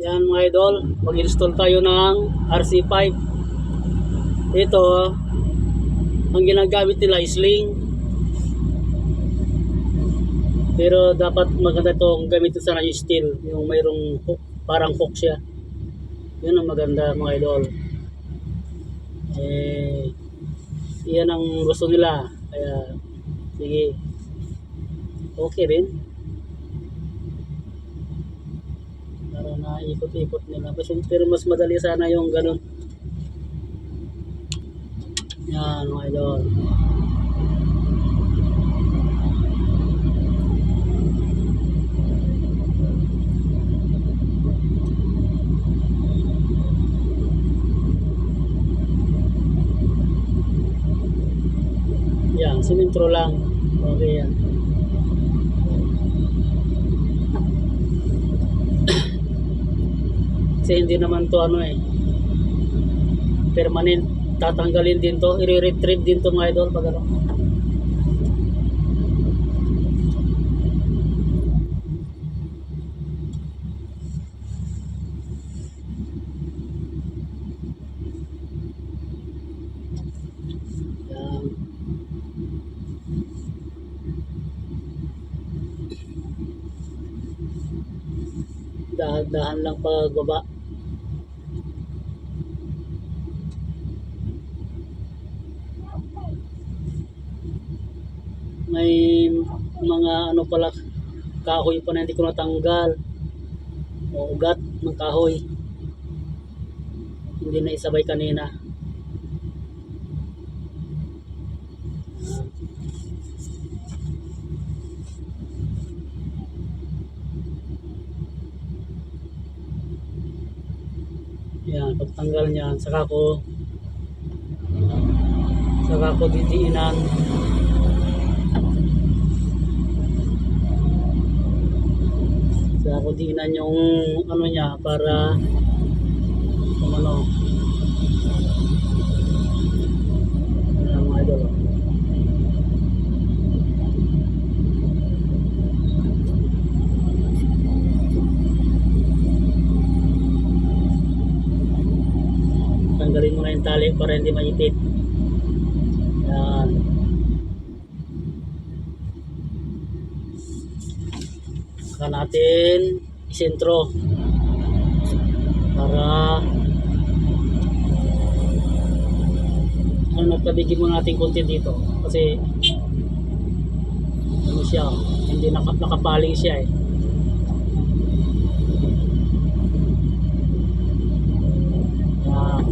Yan mga idol, mag-install tayo ng RC5. Ito, ang ginagamit nila is sling. Pero dapat maganda itong gamitin sana yung steel, yung mayroong hook, parang hook siya. Yun ang maganda mga idol. Yan ang gusto nila. Kaya, sige, okay rin. Para naikot-ikot nila. Pero mas madali sana yung ganun. Yan mga idol. Yan, simintro lang. Okay yan. Kasi hindi naman to permanent. Tatanggalin din to, i-retrieve din to mga idol pag ano. Yan. Dahan-dahan lang pagbaba. May mga pala, kahoy pa na hindi ko natanggal, o ugat ng kahoy, hindi na isabay kanina. Yan, pagtanggal niyan, saka ko didiinan. Saka ko diinan yung niya para kung mga idol. Tanggalin mo na yung tali para hindi maipit. Yan. Saka natin isentro para nagtabigin mo natin konti dito kasi siya, hindi nakapaling siya Yan.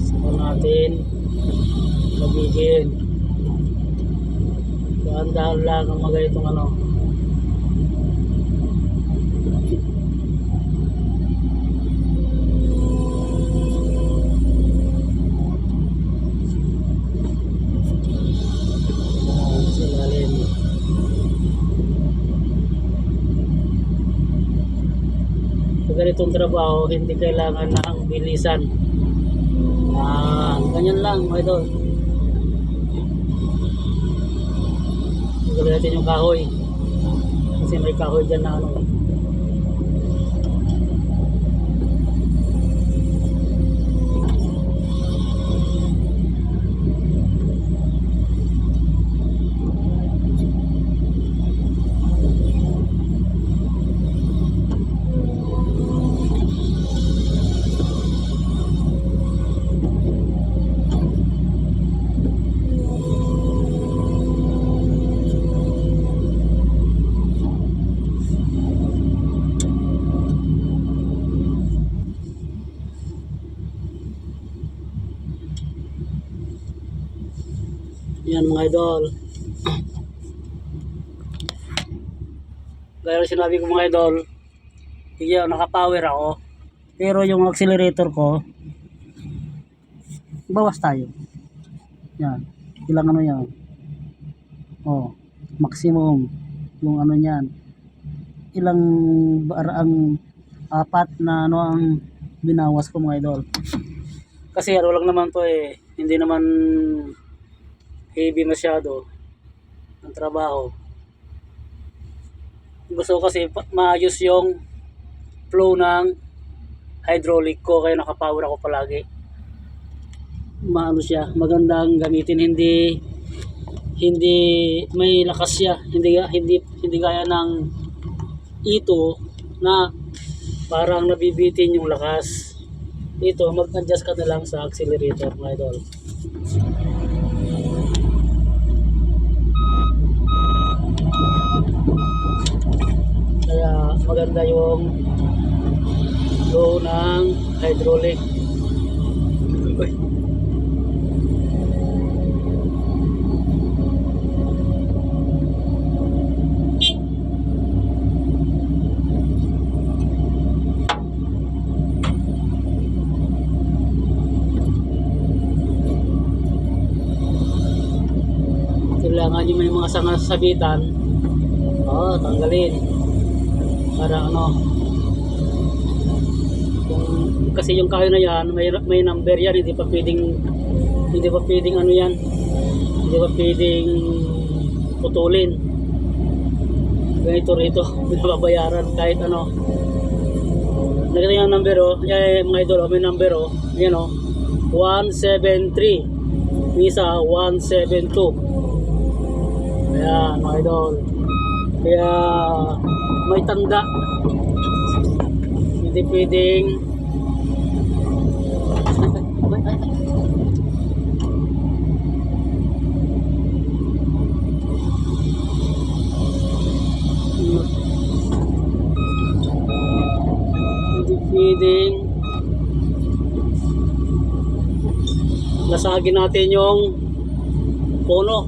Saka natin tabigin. Dahan-dahan lang ang mga itong ganitong trabaho, hindi kailangan na ang bilisan. Ganyan lang mga idol. Gawin natin yung kahoy kasi may kahoy dyan na yan mga idol. Gaya sinabi ko mga idol, sige, naka-power ako, pero yung accelerator ko bawas tayo. Yan, ilang yan, maximum yung niyan, ilang ang apat na ang binawas ko mga idol, kasi lang naman to hindi naman heavy masyado ang trabaho. Gusto ko kasi maayos yung flow ng hydraulic ko, kaya nakapower ako palagi. Maano siya, magandang gamitin, hindi may lakas siya, hindi gaya ng ito na parang nabibitin yung lakas. Ito, mag-adjust ka na lang sa accelerator, mga idol. Kaya maganda yung flow ng hydraulic. Uy. Kailangan yung may mga sabitan, tanggalin para ano, kasi yung kahoy na yan may number yan, hindi pa pwedeng ano yan, hindi pa pwedeng putulin. Ganito rito binababayaran kahit ano. Nakita yung number mga idol, may number yan 173, isa 172. Ayan mga idol, kaya may tanda, hindi pwedeng lasagin natin yung puno.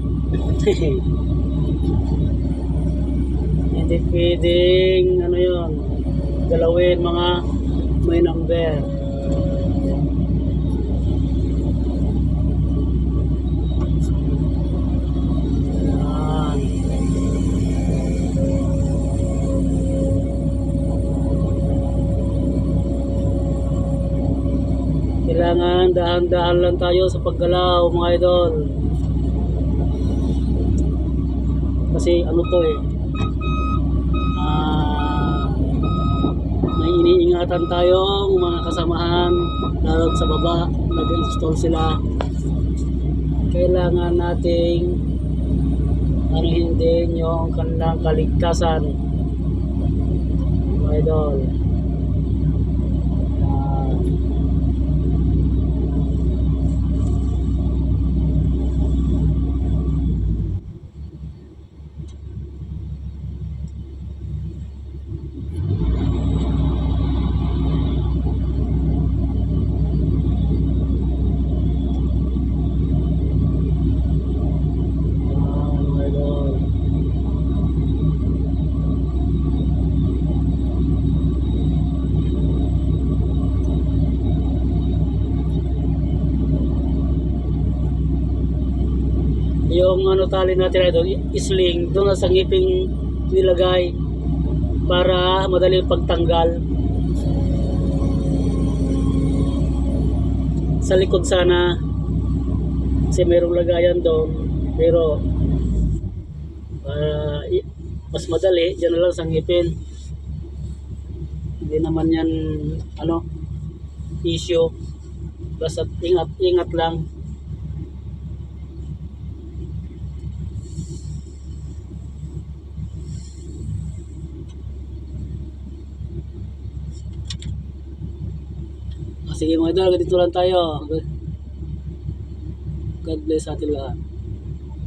Hindi pwedeng ano yun, galawin mga may number. Yan. Kailangan dahan-dahan lang tayo sa paggalaw, mga idol. Kasi ano to may iniingatan tayong mga kasamahan lalo sa baba, nag-install sila. Kailangan nating anuhin din yung kanilang kaligtasan, mga idol. Yung ano tali natin idol, isling doon sa ngiping nilagay para madali pagtanggal. Sa likod sana kasi mayroong lagayan doon, pero mas madali dyan na lang sa ngipin. Hindi naman yan ano issue, basta ingat lang. Sige mga idol, ganito lang tayo. God bless ating lahat.